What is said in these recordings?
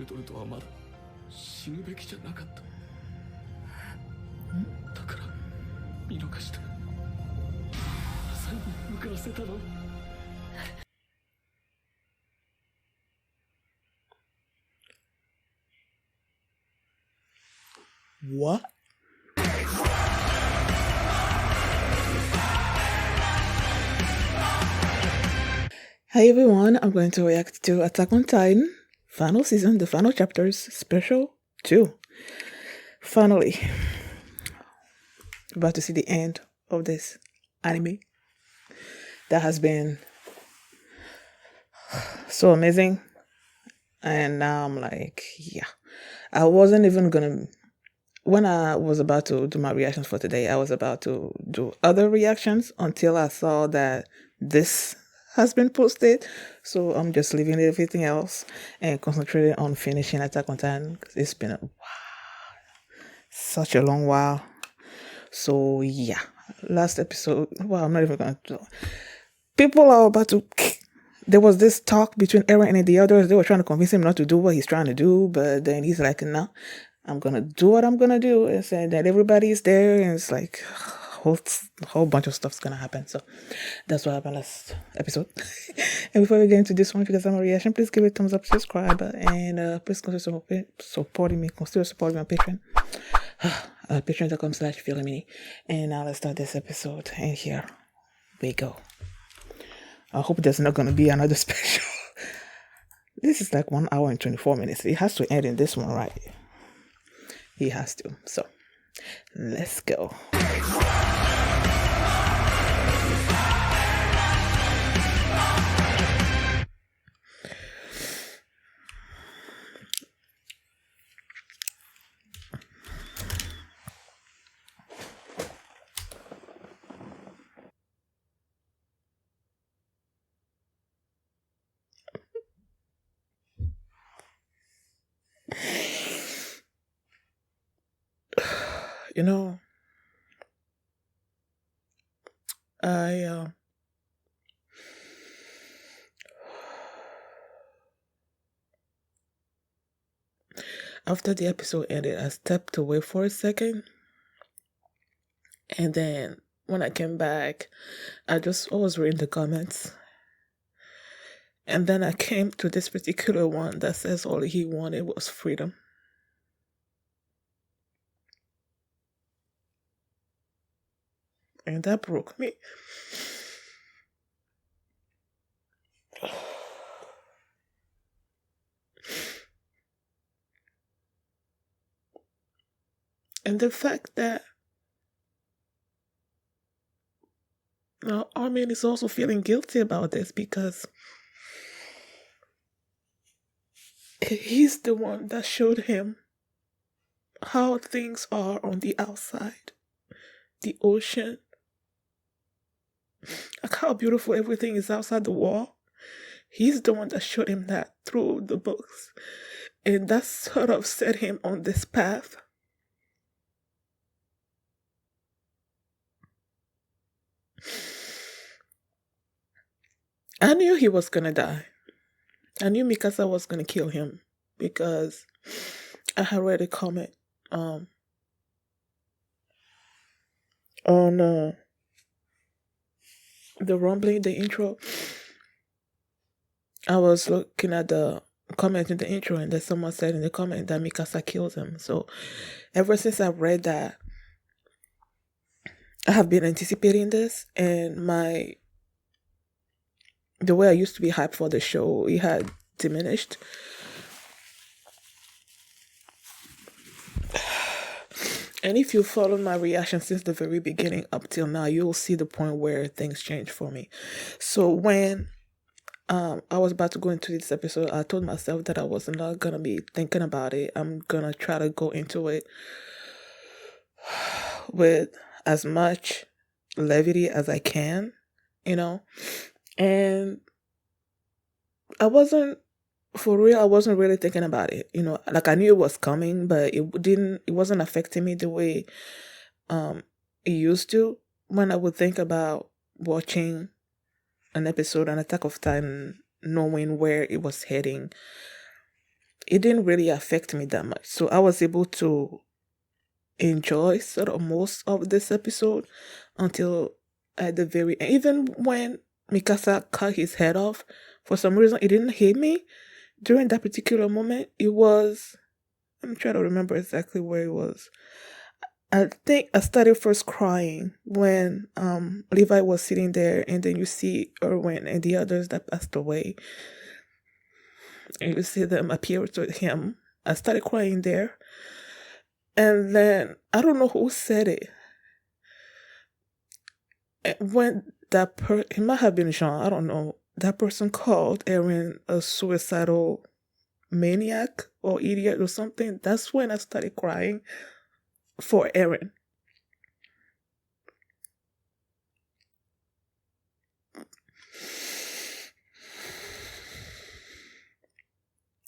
ルトルトはまだ死ぬべきじゃなかった。だから見逃した。朝に向かわせたの。What? Hi everyone, I'm going to react to Attack on Titan, final season, the final chapters, special 2. Finally, about to see the end of this anime that has been so amazing. And now I'm like, yeah, I wasn't even gonna, when I was about to do my reactions for today, I was about to do other reactions until I saw that this has been posted. So I'm just leaving everything else and concentrating on finishing Attack on Titan because it's been such a long while. So yeah, last episode, well, I'm not even gonna do. People are about to. There was this talk between Eren and the others. They were trying to convince him not to do what he's trying to do, but then he's like, "No, I'm gonna do what I'm gonna do," and saying that everybody's there, and it's like a whole bunch of stuff's gonna happen. So that's what happened last episode. And before we get into this one, if you guys have a reaction, please give it a thumbs up, subscribe, and please consider supporting me. Consider supporting me on Patreon. Patreon.com/feelingmini. And now let's start this episode. And here we go. I hope there's not gonna be another special. This is like 1 hour and 24 minutes. It has to end in this one, right? He has to. So let's go. You know, after the episode ended, I stepped away for a second. And then when I came back, I was reading the comments. And then I came to this particular one that says all he wanted was freedom. And that broke me. And the fact that now Armin is also feeling guilty about this because he's the one that showed him how things are on the outside. The ocean. Like how beautiful everything is outside the wall. He's the one that showed him that through the books. And that sort of set him on this path. I knew he was gonna die. I knew Mikasa was gonna kill him because I had read a comment on the rumbling, the intro. I was looking at the comment in the intro, and then someone said in the comment that Mikasa kills him. So ever since I read that, I have been anticipating this, and the way I used to be hyped for the show, it had diminished. And if you followed my reaction since the very beginning up till now, you'll see the point where things changed for me. So when I was about to go into this episode, I told myself that I was not gonna be thinking about it. I'm gonna try to go into it with as much levity as I can, you know. And I wasn't really thinking about it, you know. Like I knew it was coming, but it wasn't affecting me the way it used to when I would think about watching an episode on Attack of Titan, knowing where it was heading. it didn't really affect me that much. So I was able to enjoy sort of most of this episode until at the very end. Even when Mikasa cut his head off, for some reason it didn't hit me during that particular moment. It was, I'm trying to remember exactly where it was. I think I started first crying when Levi was sitting there, and then you see Erwin and the others that passed away, and you see them appear to him. I started crying there. And then I don't know who said it. When it might have been Jean, I don't know. That person called Eren a suicidal maniac or idiot or something. That's when I started crying for Eren.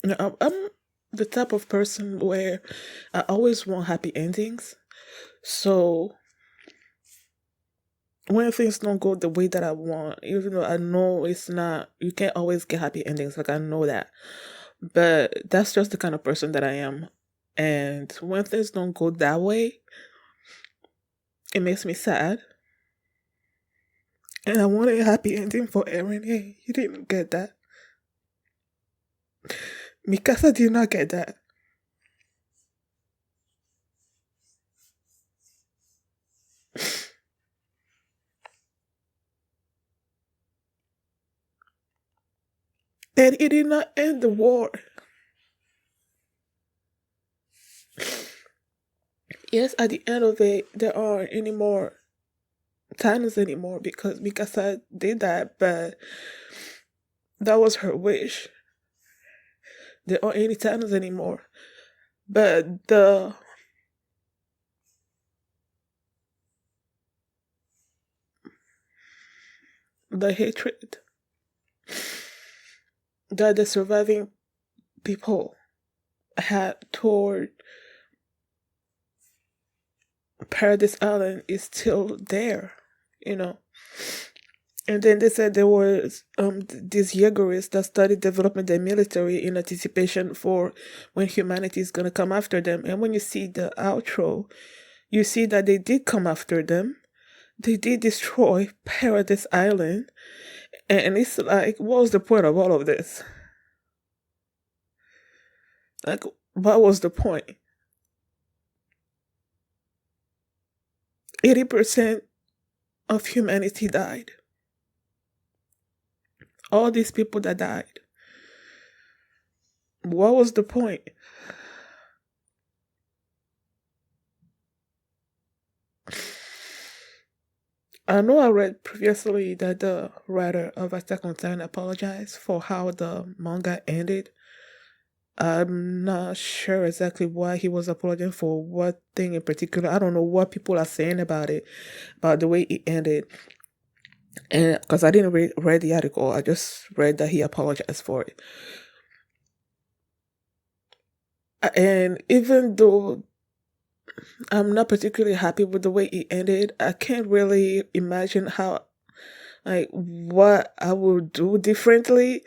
You know, I'm the type of person where I always want happy endings. So when things don't go the way that I want, even though I know it's not, you can't always get happy endings. Like, I know that. But that's just the kind of person that I am. And when things don't go that way, it makes me sad. And I wanted a happy ending for Eren. Hey, he didn't get that. Mikasa did not get that. And it did not end the war. Yes, at the end of it, there aren't any more Thanos anymore because Mikasa did that, but that was her wish. There aren't any Thanos anymore. But the hatred that the surviving people had toward Paradise Island is still there, you know. And then they said there was these Jaegerists that started developing their military in anticipation for when humanity is gonna come after them. And when you see the outro, you see that they did come after them. They did destroy Paradise Island. And it's like, what was the point of all of this? Like, what was the point? 80% of humanity died. All these people that died. What was the point? I know I read previously that the writer of Attack on Titan apologized for how the manga ended. I'm not sure exactly why he was apologizing for what thing in particular. I don't know what people are saying about it, about the way it ended. And because I didn't read the article, I just read that he apologized for it. And even though I'm not particularly happy with the way it ended, I can't really imagine how, like, what I would do differently.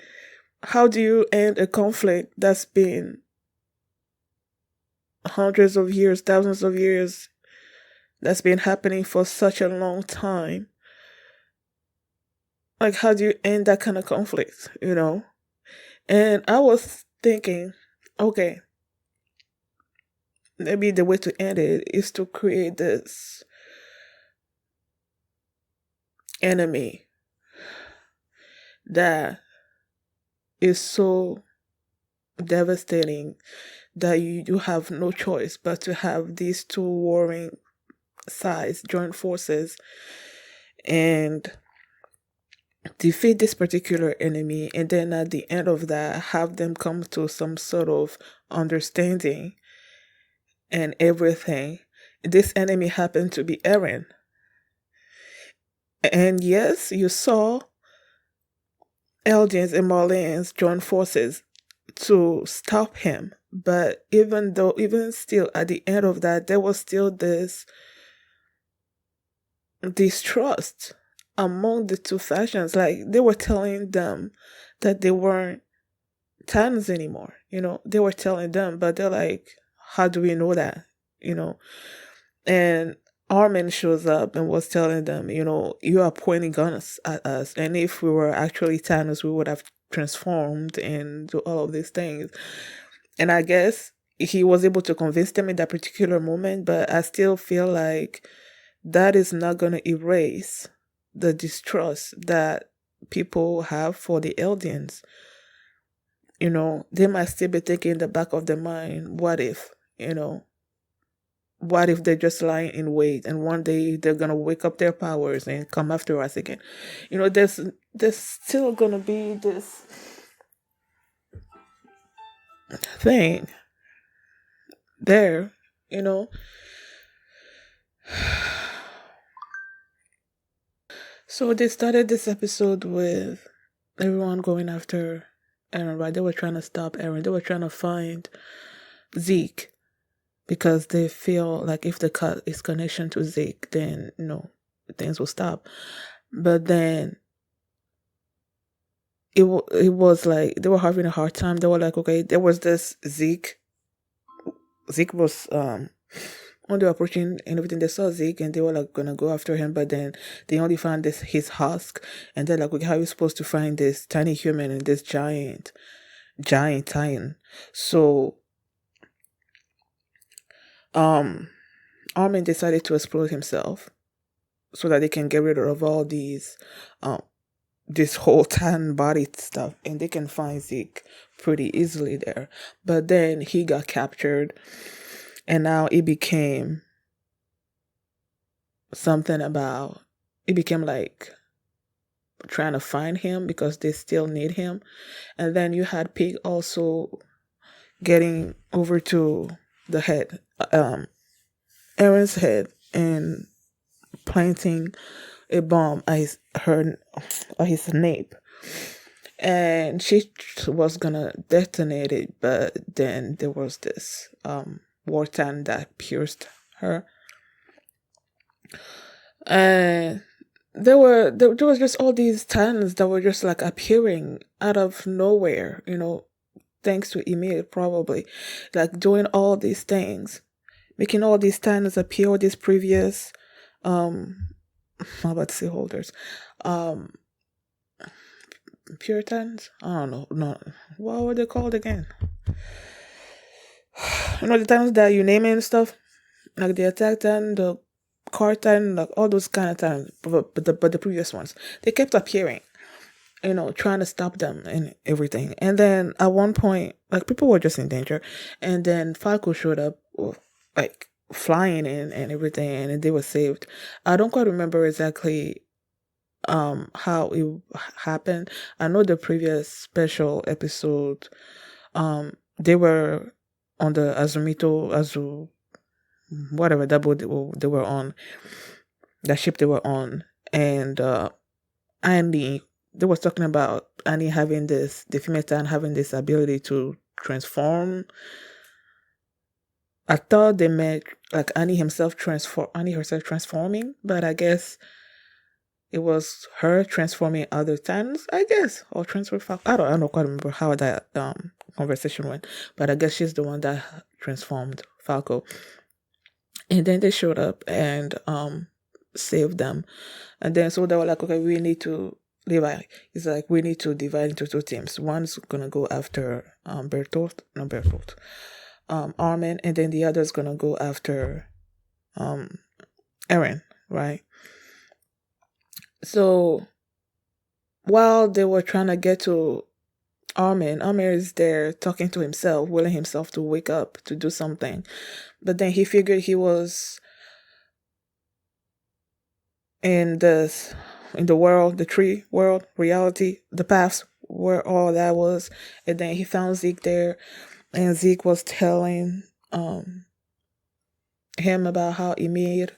How do you end a conflict that's been hundreds of years, thousands of years, that's been happening for such a long time? Like, how do you end that kind of conflict, you know? And I was thinking, okay, maybe the way to end it is to create this enemy that is so devastating that you have no choice but to have these two warring sides join forces and defeat this particular enemy, and then at the end of that have them come to some sort of understanding and everything. This enemy happened to be Eren. And yes, you saw Eldians and Marleyans join forces to stop him. But even still, at the end of that, there was still this distrust among the two factions. Like, they were telling them that they weren't Titans anymore. They were telling them, but they're like, how do we know that? And Armin shows up and was telling them, you are pointing guns at us. And if we were actually Thanos, we would have transformed and do all of these things. And I guess he was able to convince them in that particular moment, but I still feel like that is not going to erase the distrust that people have for the Eldians. They might still be thinking in the back of their mind, what if, what if they're just lying in wait and one day they're going to wake up their powers and come after us again? There's still going to be this thing there, So they started this episode with everyone going after Eren, right? They were trying to stop Eren. They were trying to find Zeke because they feel like if they cut his connection to Zeke, then, things will stop. But then it was like they were having a hard time. They were like, okay, there was this Zeke. Zeke was when they were approaching and everything, they saw Zeke and they were like gonna go after him, but then they only found his husk, and they're like, okay, how are we supposed to find this tiny human and this giant titan? So Armin decided to explode himself so that they can get rid of all these this whole tan body stuff, and they can find Zeke pretty easily there. But then he got captured, and now it became something about, it became like trying to find him because they still need him. And then you had Pig also getting over to the head, Eren's head, and planting a bomb at his nape, and she was gonna detonate it, but then there was this wartan that pierced her, and there was just all these titans that were just like appearing out of nowhere, thanks to Ymir, probably, like doing all these things, making all these titans appear, these previous I'm about to say holders. Puritans? I don't know. No. What were they called again? The times that you name it and stuff? Like the attack time, the card time, like all those kind of times. But the previous ones. They kept appearing. Trying to stop them and everything. And then at one point, like people were just in danger. And then Falco showed up like flying in and everything, and they were saved. I don't quite remember exactly how it happened. I know the previous special episode, they were on the Azu, whatever that boat they were on, that ship they were on, and Annie, they was talking about Annie having this, the female Titan having this ability to transform. I thought they meant like Annie herself transforming, but I guess it was her transforming other Titans, I guess, or transfer Falco. I don't quite remember how that conversation went, but I guess she's the one that transformed Falco. And then they showed up and saved them, and then so they were like, okay, we need to. Levi is like, we need to divide into two teams. One's gonna go after Armin, and then the other's gonna go after Eren, right? So while they were trying to get to Armin is there talking to himself, willing himself to wake up to do something. But then he figured he was in the world, the tree world, reality, the paths where all that was. And then he found Zeke there, and Zeke was telling him about how Ymir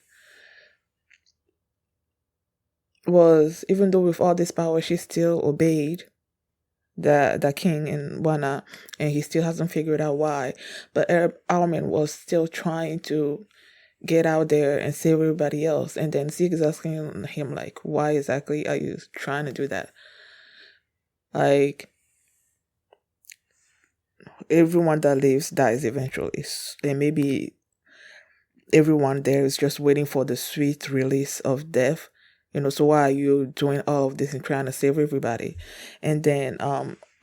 was, even though with all this power, she still obeyed the king and whatnot, and he still hasn't figured out why. But Armin was still trying to get out there and save everybody else. And then Zeke is asking him, like, why exactly are you trying to do that? Like, everyone that lives dies eventually. And maybe everyone there is just waiting for the sweet release of death. So why are you doing all of this and trying to save everybody? And then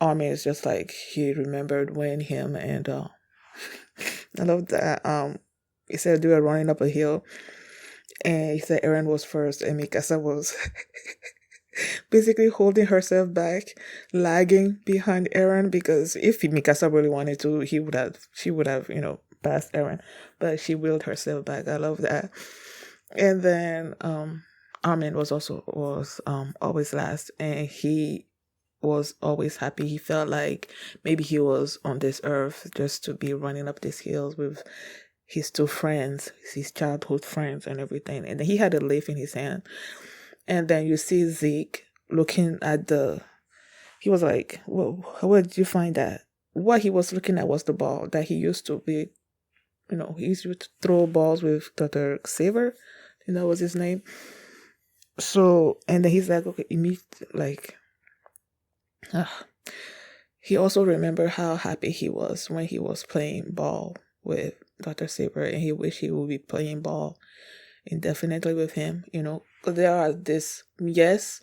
Armin is just like, he remembered when him and I love that. He said they were running up a hill, and he said Eren was first, and Mikasa was basically holding herself back, lagging behind Eren, because if Mikasa really wanted to, she would have, passed Eren, but she willed herself back. I love that. And then Armin was always last, and he was always happy. He felt like maybe he was on this earth just to be running up these hills with his two friends, his childhood friends and everything. And then he had a leaf in his hand. And then you see Zeke looking at he was like, well, where did you find that? What he was looking at was the ball that he used to be, he used to throw balls with Dr. Saver. That was his name. So, and then he's like, okay, he also remembered how happy he was when he was playing ball with Dr. Saber, and he wished he would be playing ball indefinitely with him, because there are yes,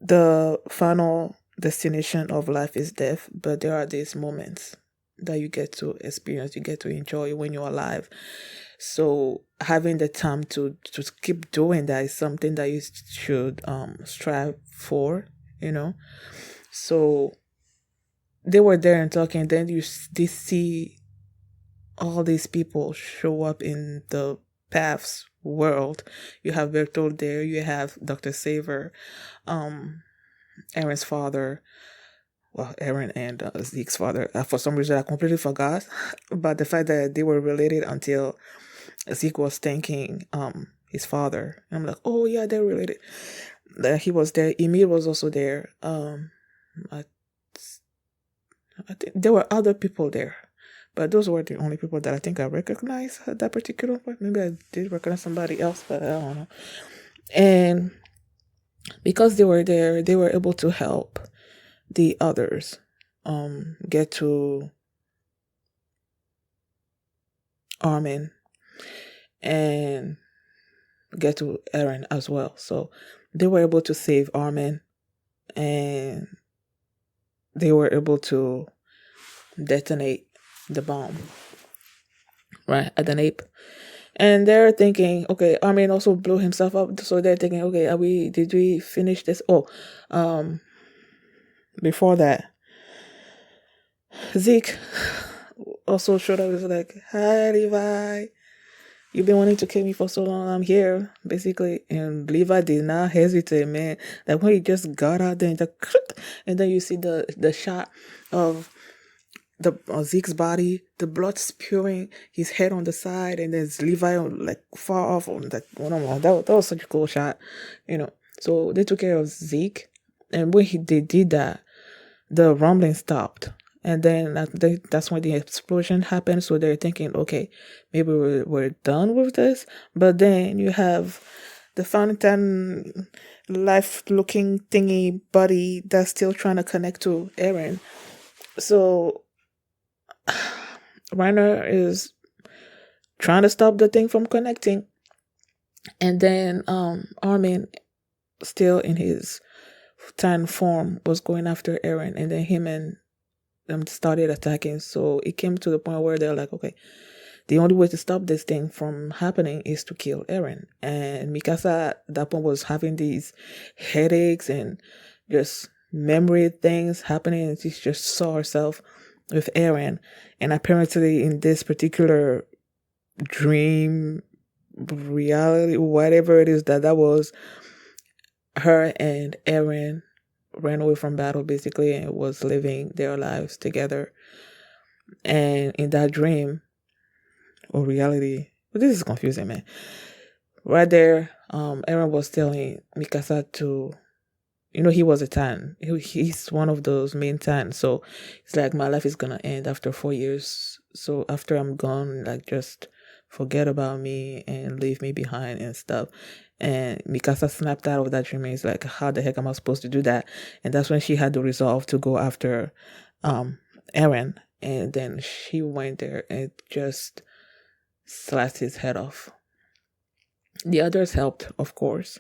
the final destination of life is death, but there are these moments that you get to experience, you get to enjoy when you're alive. So having the time to keep doing that is something that you should strive for, So they were there and talking. Then you see all these people show up in the paths world. You have Bertolt there. You have Dr. Saver, Eren's father. Well, Eren and Zeke's father. For some reason, I completely forgot about the fact that they were related until Zeke was thanking his father. And I'm like, oh yeah, they're related. That he was there. Emil was also there. I think there were other people there, but those were the only people that I think I recognized at that particular point. Maybe I did recognize somebody else, but I don't know. And because they were there, they were able to help the others get to Armin and get to Eren as well. So they were able to save Armin, and they were able to detonate the bomb right at the nape. And they're thinking, okay, Armin also blew himself up, so they're thinking, okay, did we finish this? Before that, Zeke also showed up. He was like, hi, Levi. You've been wanting to kill me for so long. I'm here, basically. And Levi did not hesitate, man. Like when he just got out there and then you see the shot of the Zeke's body, the blood spewing, his head on the side, and there's Levi like far off on that one. That was such a cool shot, So they took care of Zeke, and when they did that, the rumbling stopped. And then that's when the explosion happened. So they're thinking, okay, maybe we're done with this. But then you have the fountain life-looking thingy buddy that's still trying to connect to Eren. So Reiner is trying to stop the thing from connecting. And then Armin, still in his Titan form, was going after Eren. And then him and started attacking. So it came to the point where they're like, okay, the only way to stop this thing from happening is to kill Eren. And Mikasa at that point was having these headaches and just memory things happening, and she just saw herself with Eren. And apparently in this particular dream, reality, whatever it is that was, her and Eren ran away from battle basically and was living their lives together. And in that dream or reality, but this is confusing, man. Right there, Eren was telling Mikasa to, he was a Titan. He's one of those main Titans. So it's like, my life is gonna end after 4 years. So after I'm gone, like, just forget about me and leave me behind and stuff. And Mikasa snapped out of that dream and is like, how the heck am I supposed to do that? And that's when she had the resolve to go after Eren. And then she went there and just slashed his head off. The others helped, of course.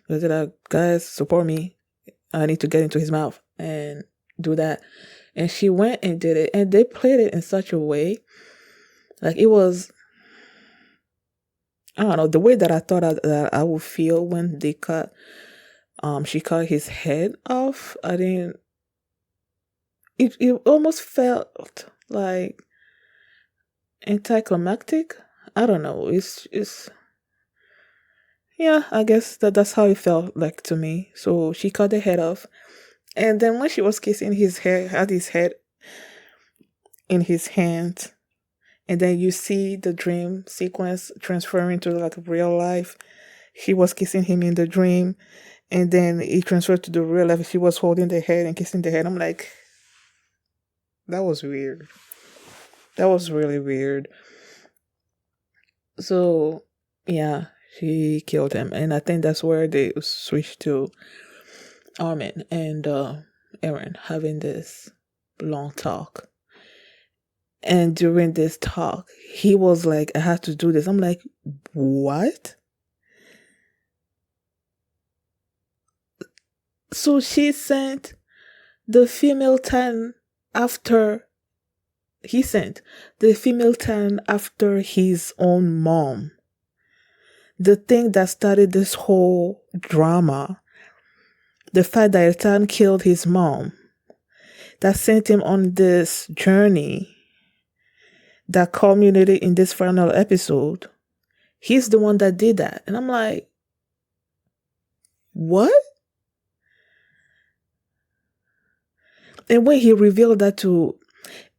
Because they're like, guys, support me. I need to get into his mouth and do that. And she went and did it. And they played it in such a way. Like, it was, I don't know, the way that I thought that I would feel when they she cut his head off. I didn't, it almost felt like anticlimactic. I don't know. It's yeah, I guess that's how it felt like to me. So she cut the head off. And then when she was kissing his hair, had his head in his hand. And then you see the dream sequence transferring to like real life. She was kissing him in the dream. And then it transferred to the real life. She was holding the head and kissing the head. I'm like, that was weird. That was really weird. So, yeah, she killed him. And I think that's where they switched to Armin and Eren having this long talk. And during this talk, he was like, I have to do this. I'm like, what? So she sent the female Titan after he sent the female Titan after his own mom. The thing that started this whole drama, the fact that Titan killed his mom, that sent him on this journey that culminated in this final episode, he's the one that did that. And I'm like, what? And when he revealed that to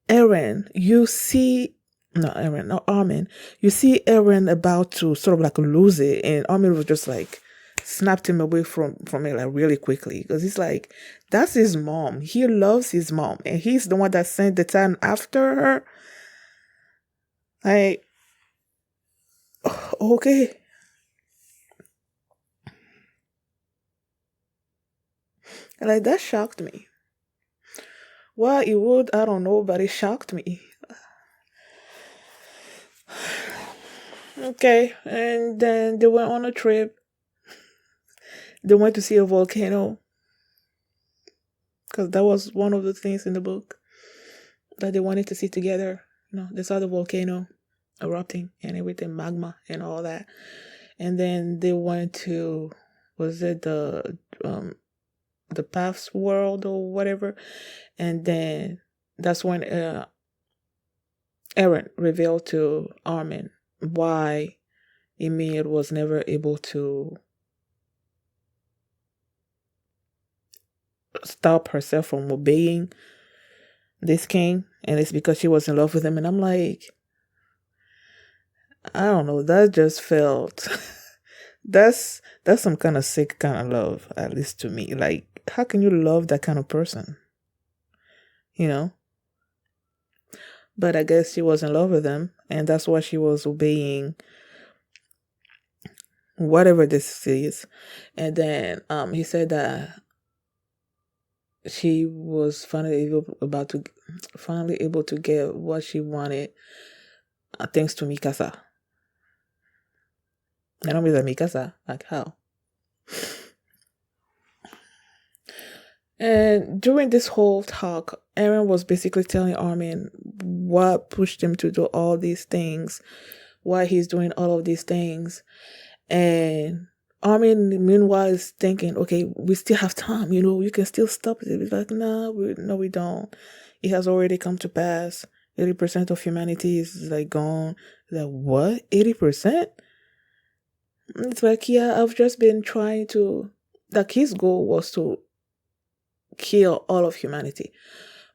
Eren, you see, Armin, you see Eren about to sort of like lose it. And Armin was just like, snapped him away from it like really quickly. Because he's like, that's his mom. He loves his mom. And he's the one that sent the Titan after her. Like, okay. Like, that shocked me. Why it would, I don't know, but it shocked me. Okay, and then they went on a trip. They went to see a volcano. Because that was one of the things in the book that they wanted to see together. They saw the volcano erupting and everything, magma and all that. And then they went to, was it the Paths world or whatever? And then that's when Eren revealed to Armin why Ymir was never able to stop herself from obeying this king, and it's because she was in love with him. And I'm like, I don't know, that just felt that's some kind of sick kind of love, at least to me. Like, how can you love that kind of person? But I guess she was in love with him, and that's why she was obeying whatever this is. And then he said that she was finally able to get what she wanted, thanks to Mikasa. And I'm like, Mikasa, like, how? And during this whole talk, Eren was basically telling Armin what pushed him to do all these things, why he's doing all of these things. And Armin, meanwhile, is thinking, okay, we still have time, you can still stop it. He's like, no, we don't. It has already come to pass. 80% of humanity is like gone. Like, what? 80%? It's like, yeah, I've just been trying to, like, his goal was to kill all of humanity,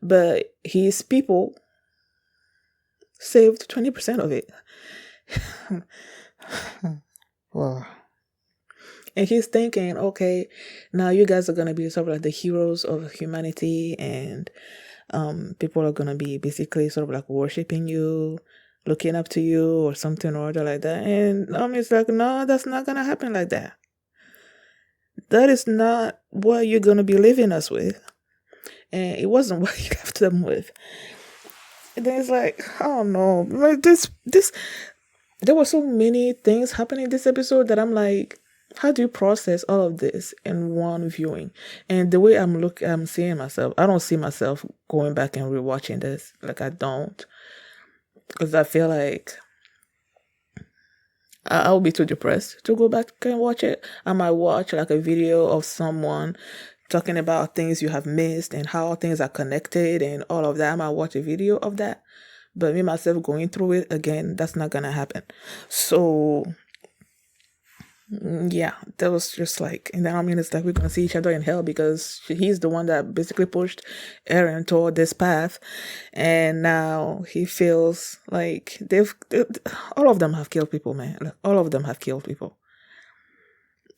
but his people saved 20% of it. Wow. And he's thinking, okay, now you guys are going to be sort of like the heroes of humanity, and people are going to be basically sort of like worshiping you, looking up to you or something or other like that. And it's like, no, that's not going to happen like that. that is not what you're gonna be leaving us with. And it wasn't what you left them with. And then it's like, oh no, like this there were so many things happening this episode that I'm like, how do you process all of this in one viewing? And the way I'm seeing myself, I don't see myself going back and rewatching this. Like I don't, because I feel like I'll be too depressed to go back and watch it. I might watch like a video of someone talking about things you have missed and how things are connected and all of that. I might watch a video of that. But me myself going through it again, that's not gonna happen. So yeah, that was just like, and then I mean, it's like we're gonna see each other in hell because he's the one that basically pushed Eren toward this path, and now he feels like all of them have killed people, man. Like, all of them have killed people.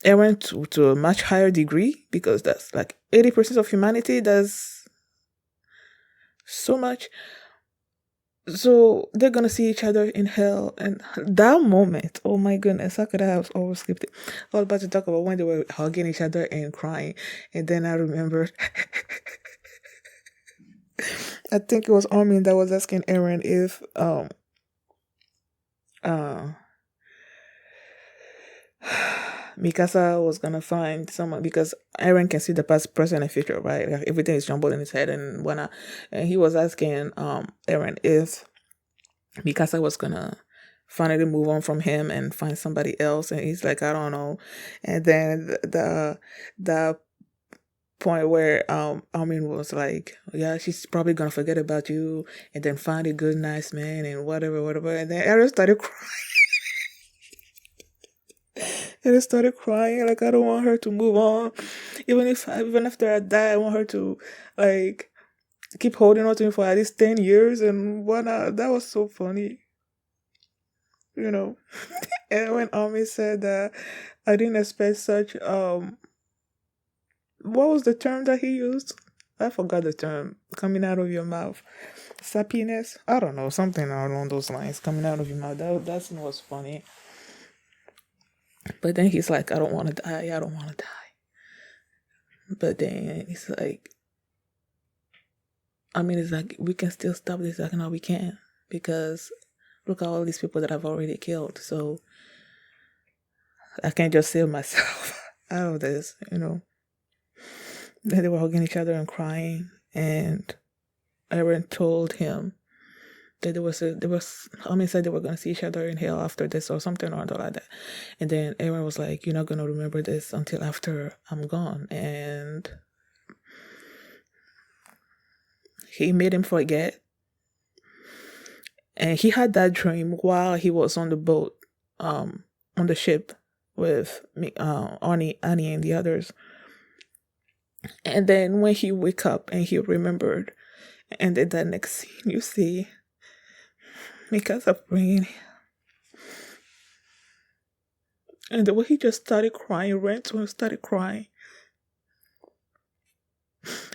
Eren to a much higher degree because that's like 80% of humanity. That's so much. So they're gonna see each other in hell, and that moment, oh my goodness, how could I have always skipped it? I was about to talk about when they were hugging each other and crying, and then I remembered. I think it was Armin that was asking Eren if uh Mikasa was gonna find someone because Eren can see the past, present, and future, right? Like everything is jumbled in his head and whatnot. And he was asking Eren if Mikasa was gonna finally move on from him and find somebody else, and he's like, I don't know. And then the point where Armin was like, yeah, she's probably gonna forget about you and then find a good nice man and whatever, and then Eren started crying. And I started crying, like I don't want her to move on. Even after I die, I want her to like keep holding on to me for at least 10 years and whatnot. That was so funny. You know. And when Ami said that, I didn't expect such what was the term that he used? I forgot the term. Coming out of your mouth. Sappiness? I don't know, something along those lines. Coming out of your mouth. That was funny. But then he's like, I don't want to die. I don't want to die. But then he's like, I mean, it's like, we can still stop this. Like, no, we can't. Because look at all these people that I've already killed. So I can't just save myself out of this, you know. Then they were hugging each other and crying. And Eren told him that Ami said they were going to see each other in hell after this or something or other like that. And then Eren was like, you're not going to remember this until after I'm gone. And he made him forget. And he had that dream while he was on the boat, on the ship with Annie and the others. And then when he wake up and he remembered, and then that next scene you see Mikasa bringing him. And the way he just started crying, ran to him, started crying.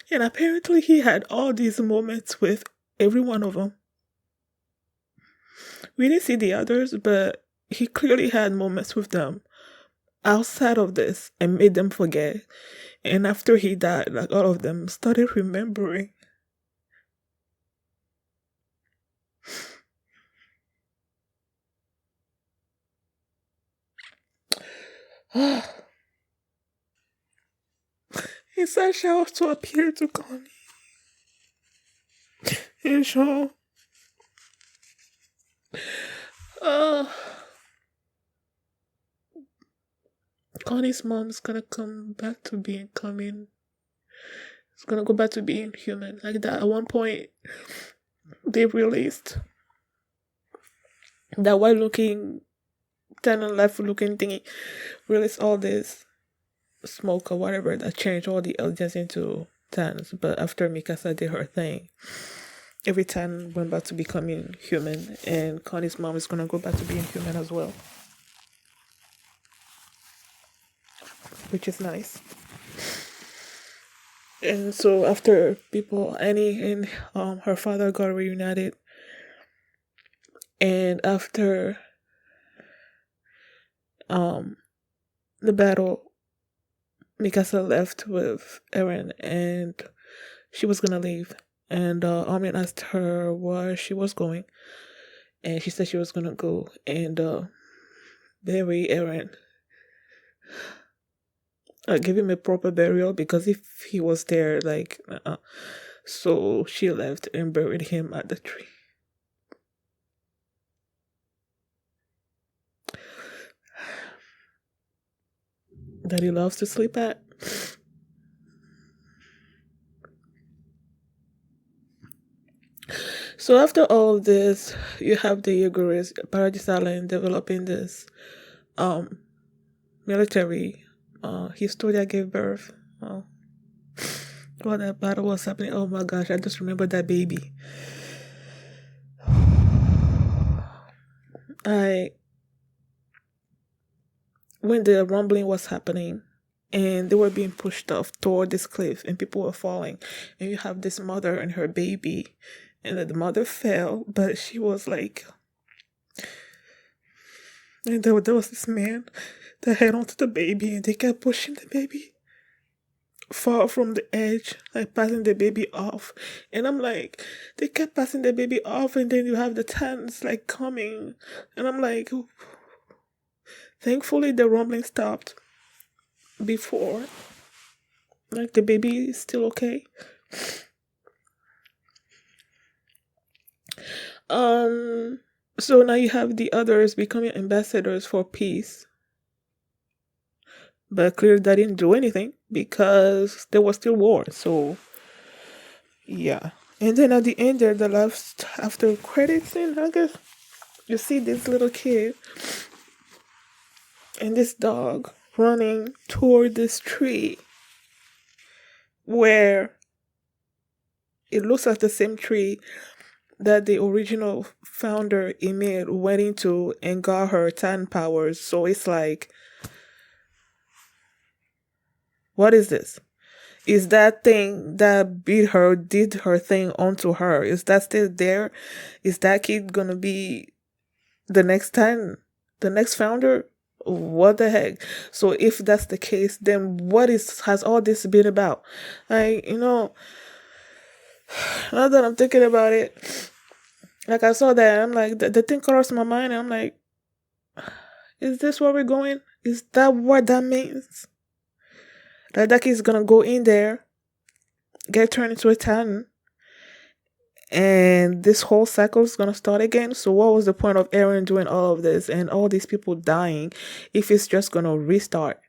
And apparently he had all these moments with every one of them. We didn't see the others, but he clearly had moments with them outside of this and made them forget. And after he died, like all of them started remembering. And Sasha also appeared to Connie and Jean. Connie's mom's gonna come back to being coming. It's gonna go back to being human. Like that, at one point, they released that white looking, 10 and left looking thingy, released all this smoke or whatever that changed all the LGs into 10s. But after Mikasa did her thing, every 10 went back to becoming human, and Connie's mom is gonna go back to being human as well. Which is nice. And so after Annie and her father got reunited, and after the battle, Mikasa left with Eren and she was gonna leave. And Armin asked her where she was going. And she said she was gonna go and bury Eren. Give him a proper burial because if he was there, like, so she left and buried him at the tree. That he loves to sleep at. So after all this, you have the Uguris, Paradise Island, developing this military. Historia gave birth. While that battle was happening, oh my gosh, I just remember that baby. When the rumbling was happening and they were being pushed off toward this cliff and people were falling, and you have this mother and her baby, and the mother fell, but she was like, and there was this man that held onto the baby and they kept pushing the baby far from the edge, like passing the baby off. And I'm like, they kept passing the baby off, and then you have the Titans like coming, and I'm like, thankfully the rumbling stopped before, like, the baby is still okay. So now you have the others becoming ambassadors for peace. But clearly that didn't do anything because there was still war. So yeah. And then at the end there, the last after credits scene, I guess, you see this little kid and this dog running toward this tree where it looks like the same tree that the original founder Emil went into and got her Titan powers. So it's like, what is this? Is that thing that beat her, did her thing onto her, is that still there? Is that kid gonna be the next time, the next founder? What the heck? So if that's the case, then what has all this been about? Now that I'm thinking about it, like, I saw that, I'm like, the thing crossed my mind, and I'm like, is this where we're going? Is that what that means? That kid's gonna go in there, get turned into a Titan, and this whole cycle is gonna start again. So what was the point of Eren doing all of this and all these people dying if it's just gonna restart?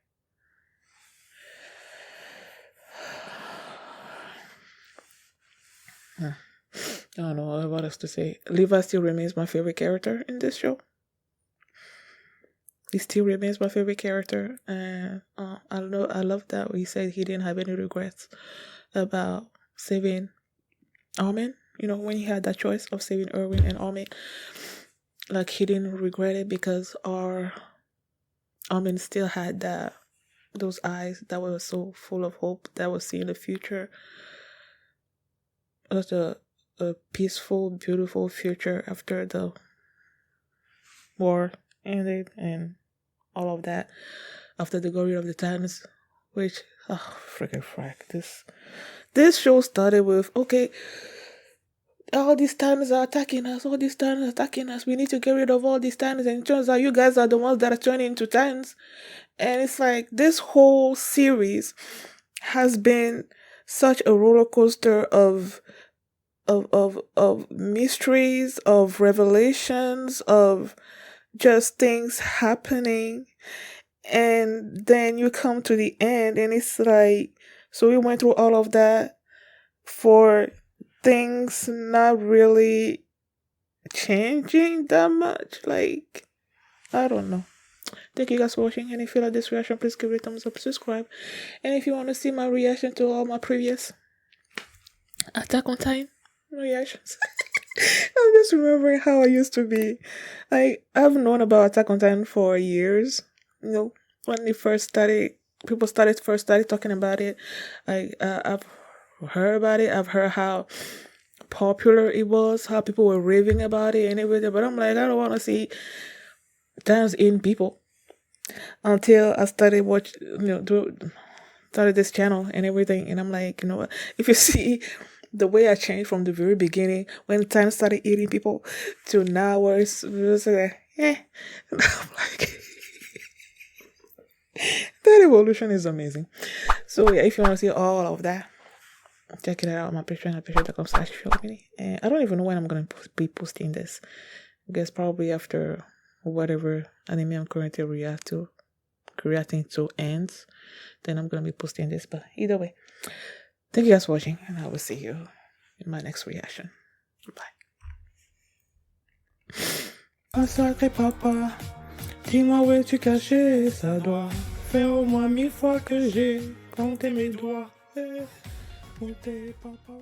I don't know what else to say. Levi still remains my favorite character in this show. He still remains my favorite character, and I love that he said he didn't have any regrets about saving Armin. When he had that choice of saving Erwin and Armin, like, he didn't regret it because Armin still had those eyes that were so full of hope, that was seeing the future. It was a peaceful, beautiful future after the war ended and all of that, after the glory of the Titans, which, freaking frack, this show started with, okay, all these Titans are attacking us, we need to get rid of all these Titans, and it turns out you guys are the ones that are turning into Titans. And it's like, this whole series has been such a roller coaster of mysteries, of revelations, of just things happening, and then you come to the end and it's like, so we went through all of that for things not really changing that much. Like, I don't know. Thank you guys for watching, and if you like this reaction, please give it a thumbs up, subscribe, and if you want to see my reaction to all my previous Attack on Titan reactions. I'm just remembering how I used to be. I've known about Attack on Titan for years. When it first started, people started talking about it. I've heard about it. I've heard how popular it was, how people were raving about it and everything. But I'm like, I don't want to see Titans in people. Until I started started this channel and everything. And I'm like, you know what? If you see the way I changed from the very beginning, when time started eating people, to now where it's like, And I'm like, that evolution is amazing. So yeah, if you want to see all of that, check it out on my Patreon at patreon.com/Shingeki. And I don't even know when I'm going to be posting this. I guess probably after whatever anime I'm currently reacting to ends. Then I'm going to be posting this. But either way, thank you guys for watching. And I will see you in my next reaction. Bye. Un sacré papa, dis-moi où es-tu caché, ça doit faire au moins 1000 fois que j'ai compté mes doigts. Où t'es, papa?